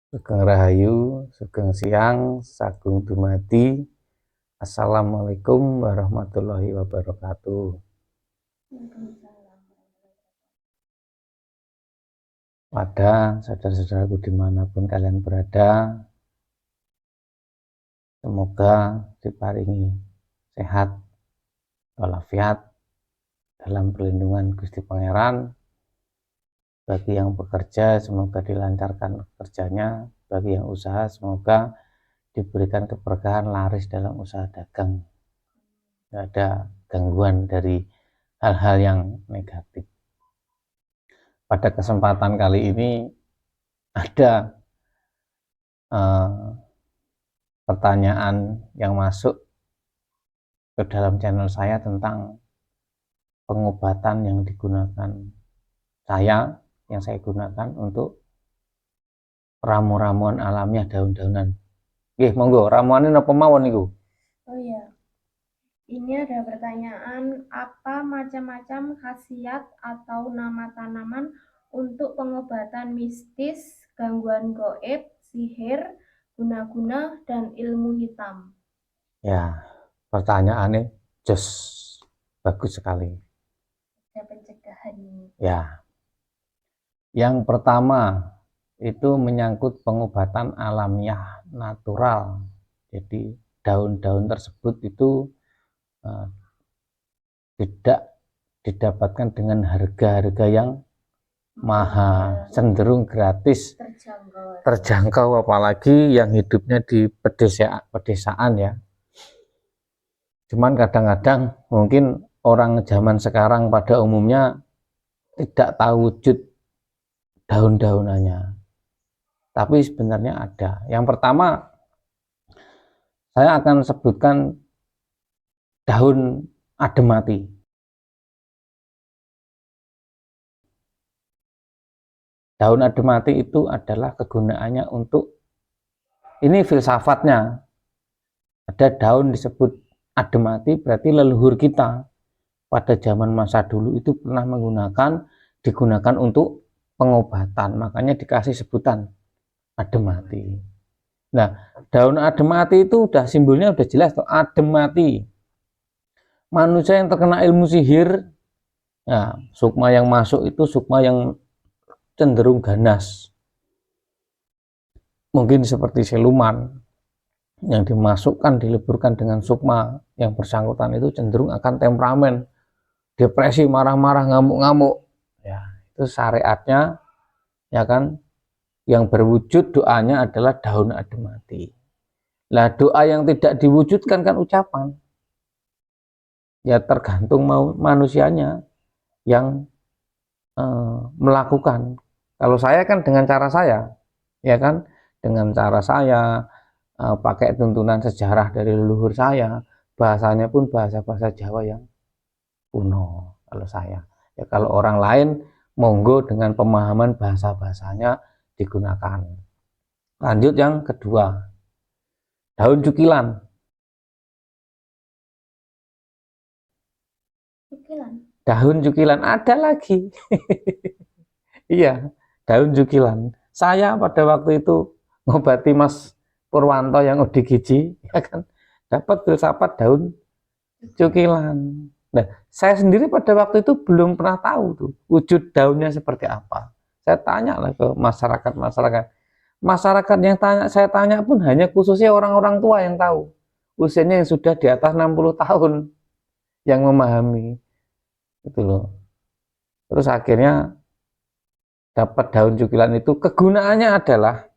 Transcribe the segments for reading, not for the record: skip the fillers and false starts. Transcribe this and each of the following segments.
Sugeng Rahayu, Sugeng Siang, Sagung Dumadi. Assalamualaikum warahmatullahi wabarakatuh. Pada saudara-saudaraku dimanapun kalian berada, semoga diparingi sehat walafiat dalam perlindungan Gusti Pangeran. Bagi yang bekerja, semoga dilancarkan kerjanya. Bagi yang usaha, semoga diberikan keberkahan laris dalam usaha dagang. Tidak ada gangguan dari hal-hal yang negatif. Pada kesempatan kali ini ada pertanyaan yang masuk ke dalam channel saya tentang pengobatan yang digunakan yang saya gunakan untuk ramu-ramuan alamiah daun-daunan. Monggo, ramuan ini apa mawon niku? Oh iya, ini ada pertanyaan, apa macam-macam khasiat atau nama tanaman untuk pengobatan mistis, gangguan gaib, sihir, guna-guna, dan ilmu hitam? Ya, pertanyaannya jos bagus sekali. Ada pencegahan. Ya, yang pertama itu menyangkut pengobatan alamiah natural. Jadi daun-daun tersebut itu tidak didapatkan dengan harga-harga yang mahal, cenderung gratis, terjangkau, apalagi yang hidupnya di pedesaan ya. Cuman kadang-kadang mungkin orang zaman sekarang pada umumnya tidak tahu wujud daun-daunannya, tapi sebenarnya ada. Yang pertama saya akan sebutkan daun ademati. Daun ademati itu adalah kegunaannya untuk, ini filsafatnya, ada daun disebut ademati, berarti leluhur kita pada zaman masa dulu itu pernah digunakan untuk pengobatan, makanya dikasih sebutan ademati. Nah, daun ademati itu udah simbolnya udah jelas tuh, ademati. Manusia yang terkena ilmu sihir, ya, sukma yang masuk itu sukma yang cenderung ganas. Mungkin seperti siluman yang dimasukkan, dileburkan dengan sukma yang bersangkutan itu cenderung akan temperamen, depresi, marah-marah, ngamuk-ngamuk. Ya, itu syariatnya, ya kan, yang berwujud doanya adalah daun ademati. Nah, doa yang tidak diwujudkan kan ucapan. Ya tergantung manusianya yang melakukan. Kalau saya kan dengan cara saya, ya kan, dengan cara saya pakai tuntunan sejarah dari leluhur saya, bahasanya pun bahasa-bahasa Jawa yang kuno kalau saya. Ya kalau orang lain monggo dengan pemahaman bahasa-bahasanya digunakan. Lanjut yang kedua, daun cukilan. Daun cukilan ada lagi. Iya, daun cukilan. Saya pada waktu itu ngobati Mas Purwanto yang ODGJ, ya kan, dapat filsafat daun cukilan. Nah, saya sendiri pada waktu itu belum pernah tahu tuh wujud daunnya seperti apa. Saya tanya lah ke masyarakat yang saya tanya pun hanya khususnya orang-orang tua yang tahu, usianya yang sudah di atas 60 tahun yang memahami itu loh. Terus akhirnya dapat daun cukilan itu, kegunaannya adalah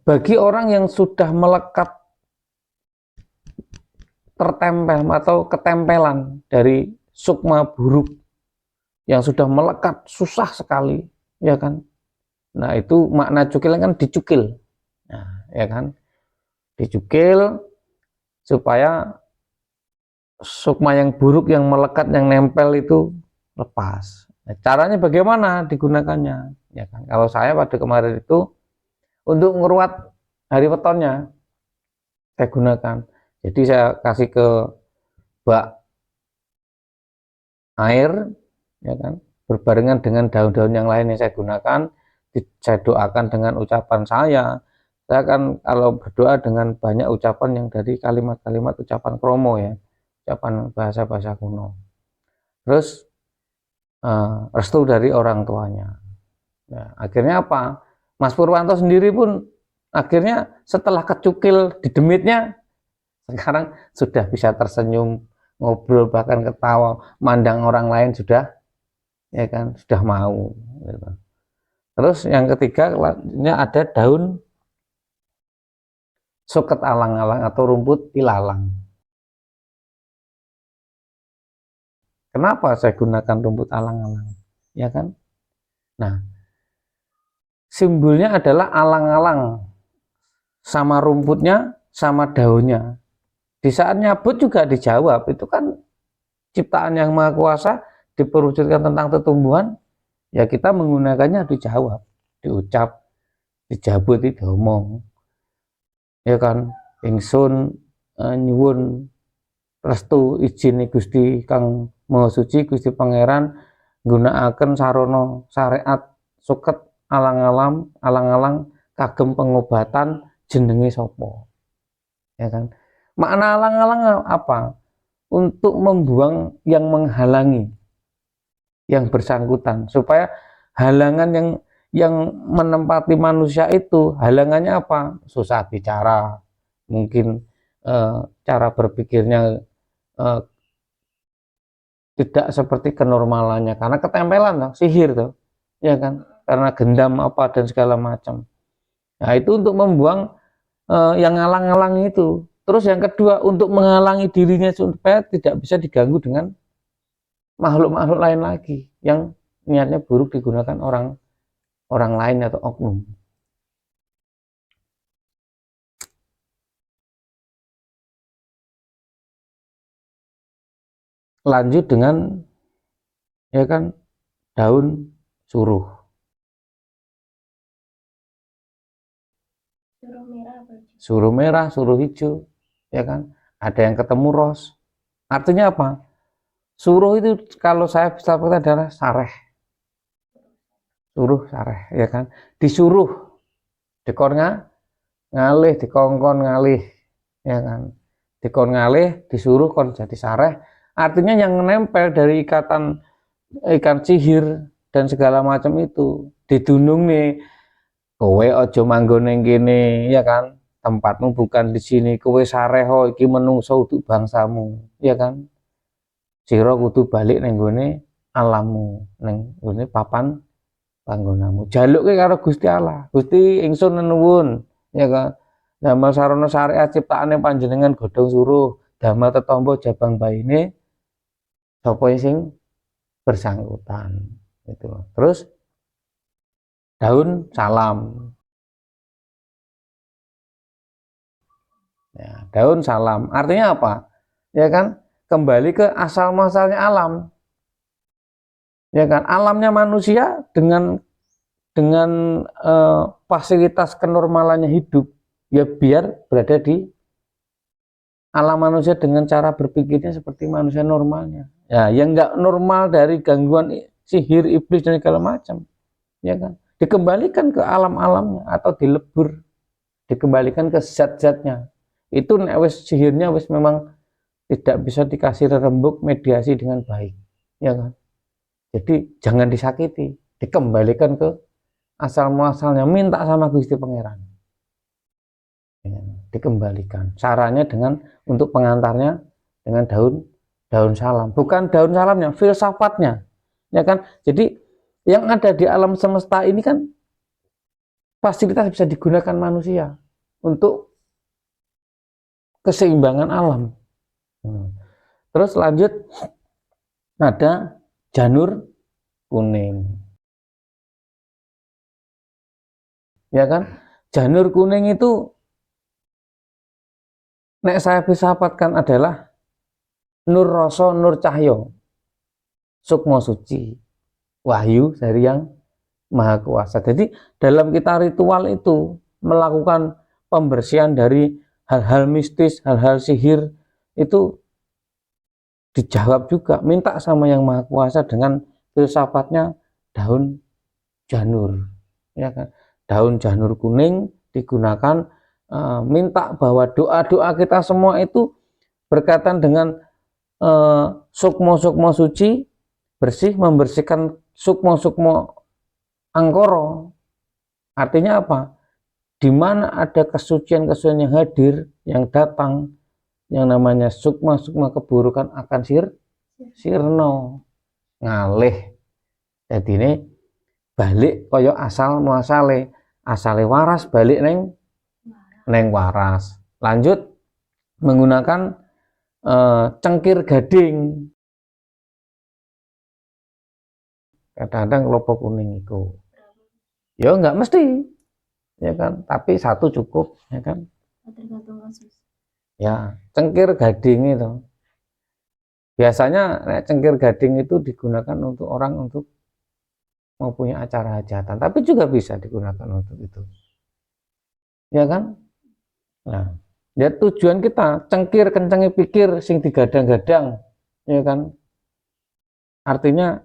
bagi orang yang sudah melekat, tertempel atau ketempelan dari sukma buruk yang sudah melekat susah sekali, ya kan. Nah, itu makna cukilan kan dicukil. Nah, ya kan? Dicukil supaya sukma yang buruk yang melekat yang nempel itu lepas. Nah, caranya bagaimana digunakannya? Ya kan? Kalau saya pada kemarin itu untuk ngeruat hari wetonnya saya gunakan. Jadi saya kasih ke bak air, ya kan, berbarengan dengan daun-daun yang lain yang saya gunakan. saya doakan dengan ucapan saya kan kalau berdoa dengan banyak ucapan yang dari kalimat-kalimat ucapan kromo ya, ucapan bahasa-bahasa kuno. Terus restu dari orang tuanya. Nah, akhirnya apa? Mas Purwanto sendiri pun akhirnya setelah kecukil di demitnya, sekarang sudah bisa tersenyum, ngobrol, bahkan ketawa, mandang orang lain sudah, ya kan, sudah mau. Gitu. Terus yang ketiga, ini ada daun suket alang-alang atau rumput ilalang. Kenapa saya gunakan rumput alang-alang? Ya kan? Nah, simbolnya adalah alang-alang, sama rumputnya, sama daunnya. Di saat nyabut juga dijawab, itu kan ciptaan yang maha kuasa, diperwujudkan tentang tetumbuhan, ya kita menggunakannya dijawab, diucap, dijabut, diomong. Ya kan, ingsun nyuwun restu izin Gusti Kang Maha Suci, Gusti Pangeran nggunakaken sarana syariat suket alang-alang kagem pengobatan jenenge sapa. Ya kan? Makna alang-alang apa? Untuk membuang yang menghalangi yang bersangkutan, supaya halangan yang menempati manusia itu, halangannya apa? Susah bicara, mungkin cara berpikirnya tidak seperti kenormalannya karena ketempelan tuh, sihir tuh, ya kan, karena gendam apa dan segala macam. Nah itu untuk membuang yang ngalang-ngalang itu. Terus yang kedua, untuk menghalangi dirinya supaya tidak bisa diganggu dengan makhluk-makhluk lain lagi yang niatnya buruk digunakan orang lain atau oknum. Lanjut dengan, ya kan, daun suruh. Suruh merah apa? Suruh merah, suruh hijau, ya kan. Ada yang ketemu ros. Artinya apa? Suruh itu kalau saya bisa kata adalah sareh. Suruh sareh, ya kan. Disuruh, dikornya ngalih, dikongkon ngalih, ya kan. Dikon ngalih, disuruh kon jadi sareh. Artinya yang nempel dari ikatan ikan sihir dan segala macam itu didunung nih, kowe ojo manggon ning kene, ya kan, tempatmu bukan di sini, kowe sareho iki menungso untuk bangsamu, ya kan, sira kudu balik ning gone alammu, ning gone papan panggonamu, jaluke karo Gusti Allah. Gusti ingsun nuwun, ya kan, damel sarana syariat ciptaane panjenengan godhong suruh, damel tetombo jabang baine sapa sing bersangkutan itu. Terus daun salam. Ya, daun salam artinya apa? Ya kan, kembali ke asal muasalnya alam. Ya kan, alamnya manusia dengan fasilitas kenormalannya hidup, ya biar berada di alam manusia dengan cara berpikirnya seperti manusia normalnya. Ya, yang nggak normal dari gangguan sihir, iblis dan segala macam, ya kan, dikembalikan ke alam-alamnya atau dilebur, dikembalikan ke zat-zatnya. Itu wis sihirnya wis memang tidak bisa dikasih rembuk mediasi dengan baik, ya kan. Jadi jangan disakiti, dikembalikan ke asal muasalnya, minta sama Gusti Pangeran, ya, dikembalikan. Caranya dengan untuk pengantarnya dengan daun salam, bukan daun salamnya, filsafatnya, ya kan. Jadi yang ada di alam semesta ini kan fasilitas bisa digunakan manusia untuk keseimbangan alam. Terus lanjut ada janur kuning, ya kan. Janur kuning itu nek saya filsafatkan adalah nur rasa, nur cahyo, sukmo suci, wahyu dari yang maha kuasa. Jadi dalam kita ritual itu melakukan pembersihan dari hal-hal mistis, hal-hal sihir, itu dijawab juga, minta sama yang maha kuasa dengan filsafatnya daun janur, ya kan. Daun janur kuning digunakan minta bahwa doa-doa kita semua itu berkaitan dengan sukmo-sukmo suci, bersih, membersihkan sukmo-sukmo angkoro. Artinya apa? Di mana ada kesucian-kesucian yang hadir, yang datang, yang namanya sukma-sukma keburukan akan sirno, ngalih. Jadi ini balik koyo asal muasale, asale waras balik neng waras. Lanjut menggunakan cengkir gading. Kadang-kadang kelopak kuning itu. Ya nggak mesti, ya kan? Tapi satu cukup, ya kan? Tergantung kasus. Ya, cengkir gading itu. Biasanya cengkir gading itu digunakan untuk orang untuk mempunyai acara hajatan, tapi juga bisa digunakan untuk itu. Ya kan? Nah, ya tujuan kita cengkir kencengi pikir sing digadang-gadang, ya kan? Artinya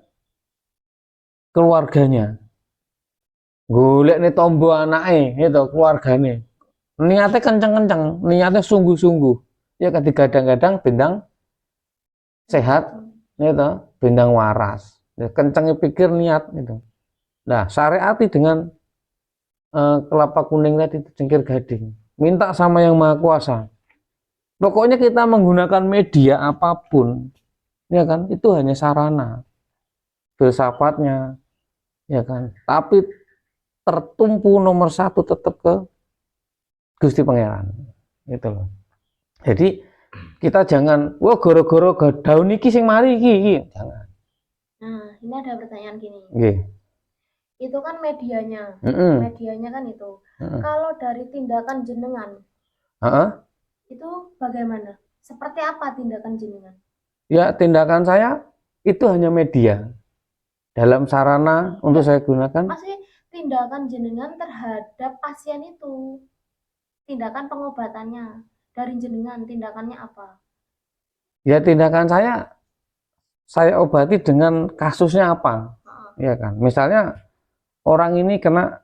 keluarganya. Golek nih tombo anake, itu keluargane. Niatnya kenceng-kenceng, niatnya sungguh-sungguh. Ya kan digadang-gadang bintang sehat, itu bintang waras. Ya, kencengi pikir niat itu. Nah, syariati dengan kelapa kuning tadi cengkir gading. Minta sama yang maha kuasa. Pokoknya kita menggunakan media apapun, ya kan, itu hanya sarana filsafatnya, ya kan. Tapi tertumpu nomor satu tetap ke Gusti Pangeran, gitu loh. Jadi kita jangan, wah goro-goro daun iki sing mari iki, jangan. Nah, ini ada pertanyaan gini. Nggih. Itu kan medianya, medianya kan itu. Kalau dari tindakan jenengan, itu bagaimana? Seperti apa tindakan jenengan? Ya, tindakan saya itu hanya media. Dalam sarana untuk saya gunakan. Maksudnya tindakan jenengan terhadap pasien itu, tindakan pengobatannya dari jenengan, tindakannya apa? Ya, tindakan saya obati dengan kasusnya apa, ya kan. Misalnya orang ini kena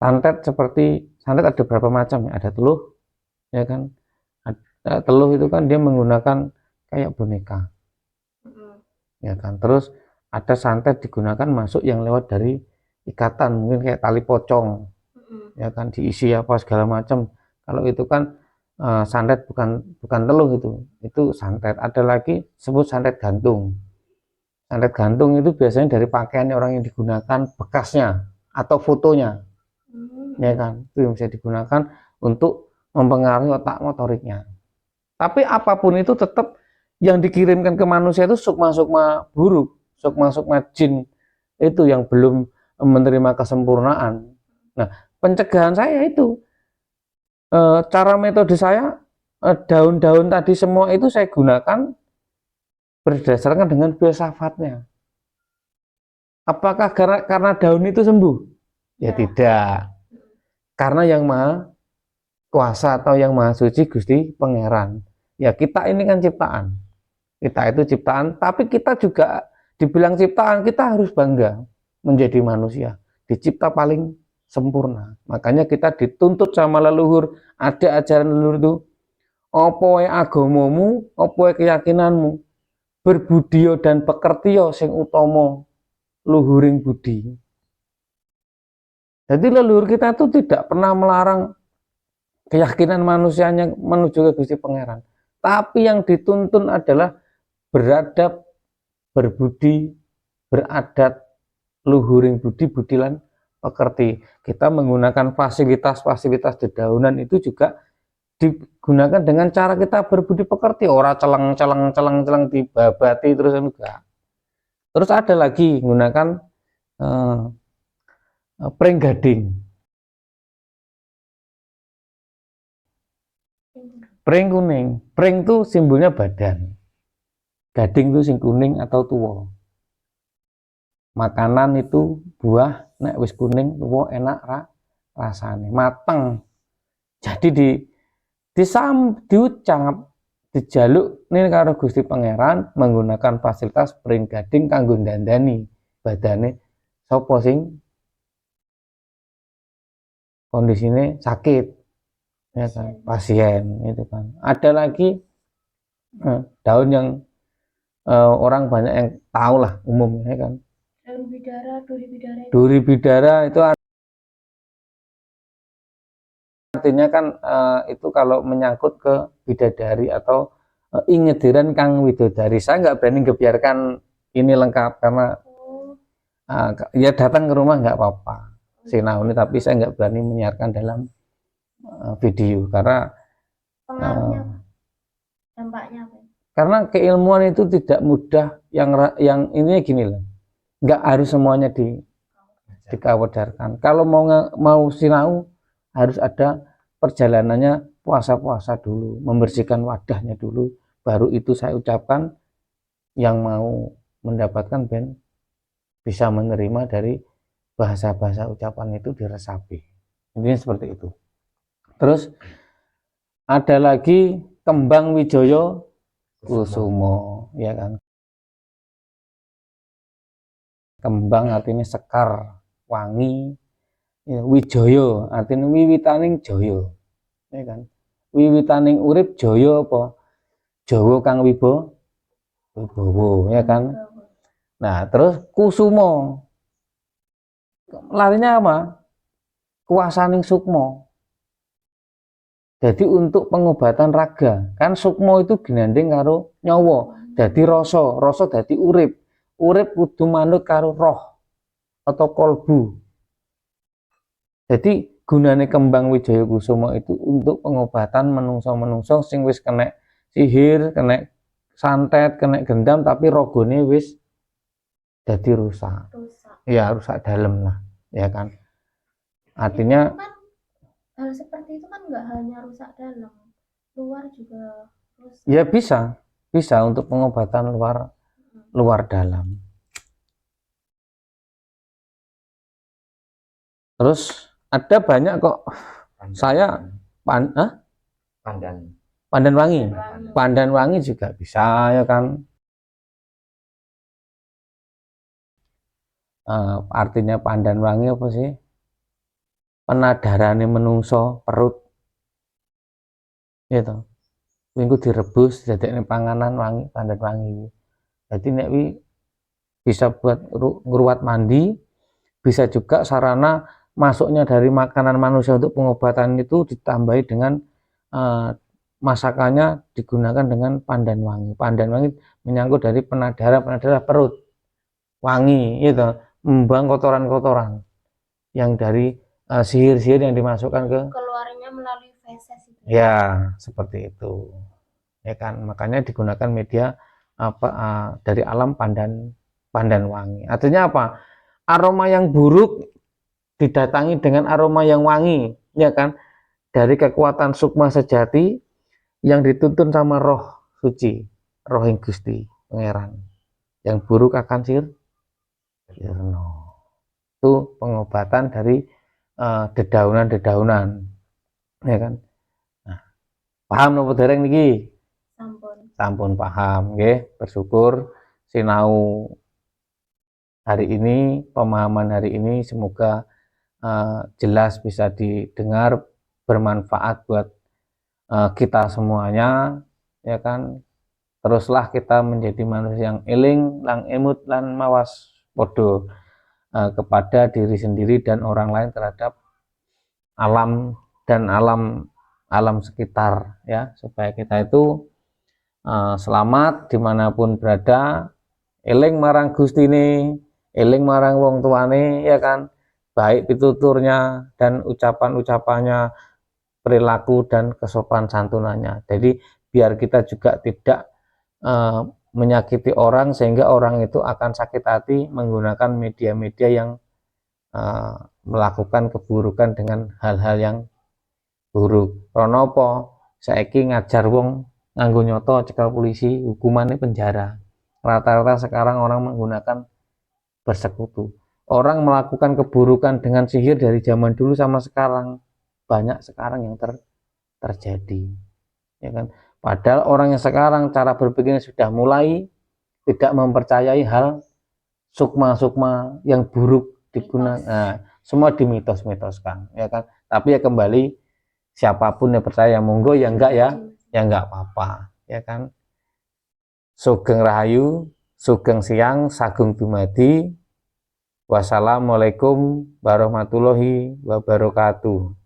santet, seperti santet ada berapa macam ya, ada teluh, ya kan. Teluh itu kan dia menggunakan kayak boneka, ya kan. Terus ada santet digunakan masuk yang lewat dari ikatan, mungkin kayak tali pocong, ya kan, diisi apa segala macam. Kalau itu kan santet bukan teluh, itu santet. Ada lagi sebut santet gantung. Santet gantung itu biasanya dari pakaian orang yang digunakan, bekasnya atau fotonya, ya kan, itu yang bisa digunakan untuk mempengaruhi otak motoriknya. Tapi apapun itu tetap yang dikirimkan ke manusia itu sukma-sukma buruk, sukma-sukma jin itu yang belum menerima kesempurnaan. Nah, pencegahan saya itu cara metode saya, daun-daun tadi semua itu saya gunakan berdasarkan dengan filsafatnya. Apakah karena daun itu sembuh? Ya tidak. Karena yang maha kuasa atau yang maha suci Gusti Pangeran. Ya kita ini kan ciptaan. Kita itu ciptaan, tapi kita juga dibilang ciptaan, kita harus bangga menjadi manusia. Dicipta paling sempurna. Makanya kita dituntut sama leluhur, ada ajaran leluhur itu, opo agamamu, opo keyakinanmu, berbudio dan pekertio sing utomo luhuring budi. Jadi leluhur kita itu tidak pernah melarang keyakinan manusianya menuju ke Gusti Pangeran. Tapi yang dituntun adalah beradab, berbudi, beradat, luhuring budi, budilan pekerti. Kita menggunakan fasilitas-fasilitas dedaunan itu juga digunakan dengan cara kita berbudi pekerti, ora celeng dibabati terus enggak. Terus ada lagi menggunakan pring gading. Pring kuning, pring itu simbolnya badan. Gading itu sing kuning atau tua. Makanan itu buah, nek wis kuning tua enak rasanya, mateng. Jadi diucap, dijaluk nih karo Gusti Pangeran menggunakan fasilitas pring gading kanggo dandani. badane sapa sing kondisinya sakit, ya kan, pasien itu kan. Ada lagi daun yang orang banyak yang tahu lah umumnya, ya kan. Daun bidara, duri bidara itu artinya kan itu kalau menyangkut ke bidadari atau ingediran kang widodari. Saya nggak berani ngebiarkan ini lengkap karena ya datang ke rumah nggak apa-apa sinau ini, tapi saya nggak berani menyiarkan dalam video karena pengaruhnya dampaknya apa? Karena keilmuan itu tidak mudah, yang ini gini loh, nggak harus semuanya dikawadarkan. Kalau mau sinau harus ada perjalanannya, puasa dulu, membersihkan wadahnya dulu, baru itu saya ucapkan, yang mau mendapatkan ben bisa menerima dari bahasa-bahasa ucapan itu diresapi. Intinya seperti itu. Terus ada lagi kembang wijoyo kusumo, ya kan. Kembang artinya sekar, wangi, ya, wijoyo artinya wiwitaning joyo, ya kan. Wiwitaning urip joyo apa? Jowo kang wibowo, ya kan. Nah, terus kusumo, larinya apa? Kuasaning sukmo. Jadi untuk pengobatan raga, kan sukmo itu ginanding karo nyawa, jadi rasa jadi urip kudu manut karo roh atau kolbu. Jadi gunane kembang wijaya kusuma itu untuk pengobatan menungso sing wis kena sihir, kena santet, kena gendam, tapi rogone wis jadi rusak. Ya, rusak dalam lah, ya kan. Artinya hal seperti itu kan nggak hanya rusak dalam, luar juga rusak. Ya bisa untuk pengobatan luar dalam. Terus ada banyak kok. Saya pandan wangi juga bisa, ya kan. Artinya pandan wangi apa sih? Penadarane menungso perut, gitu. Minggu direbus dadekne panganan wangi, pandan wangi. Jadi nek bisa buat ngruwat mandi, bisa juga sarana masuknya dari makanan manusia untuk pengobatan itu ditambahi dengan masakannya digunakan dengan pandan wangi. Pandan wangi menyangkut dari penadara perut, wangi, itu membuang kotoran-kotoran yang dari sihir-sihir yang dimasukkan keluarnya melalui feses itu. Ya, seperti itu, ya kan. Makanya digunakan media dari alam pandan wangi. Artinya apa? Aroma yang buruk didatangi dengan aroma yang wangi, ya kan. Dari kekuatan sukma sejati yang dituntun sama roh suci, roh yang Gusti Pangeran. Yang buruk akan sirno. Itu pengobatan dari dedaunan-dedaunan, ya kan. Nah, paham nopo dereng niki? Sampun paham, nggih. Bersyukur sinau hari ini, pemahaman hari ini semoga jelas, bisa didengar, bermanfaat buat kita semuanya, ya kan. Teruslah kita menjadi manusia yang eling, lang emut, lan mawas podo kepada diri sendiri dan orang lain terhadap alam dan alam sekitar, ya, supaya kita itu selamat dimanapun berada, eling marang Gustine, eling marang wong tuane, ya kan, baik pituturnya dan ucapan-ucapannya, perilaku dan kesopan santunannya. Jadi biar kita juga tidak menyakiti orang sehingga orang itu akan sakit hati menggunakan media-media yang melakukan keburukan dengan hal-hal yang buruk. Ronopo saiki ngajar wong nganggo nyoto cekal polisi, hukumannya penjara. Rata-rata sekarang orang menggunakan bersekutu. Orang melakukan keburukan dengan sihir dari zaman dulu sama sekarang, banyak sekarang yang terjadi, ya kan. Padahal orang yang sekarang cara berpikirnya sudah mulai tidak mempercayai hal sukma-sukma yang buruk digunakan, nah, semua dimitos-mitoskan, ya kan. Tapi ya kembali, siapapun yang percaya monggo, ya enggak ya enggak apa-apa, ya kan. Sugeng Rahayu, Sugeng Siang, Sagung Dumadi. Wassalamualaikum warahmatullahi wabarakatuh.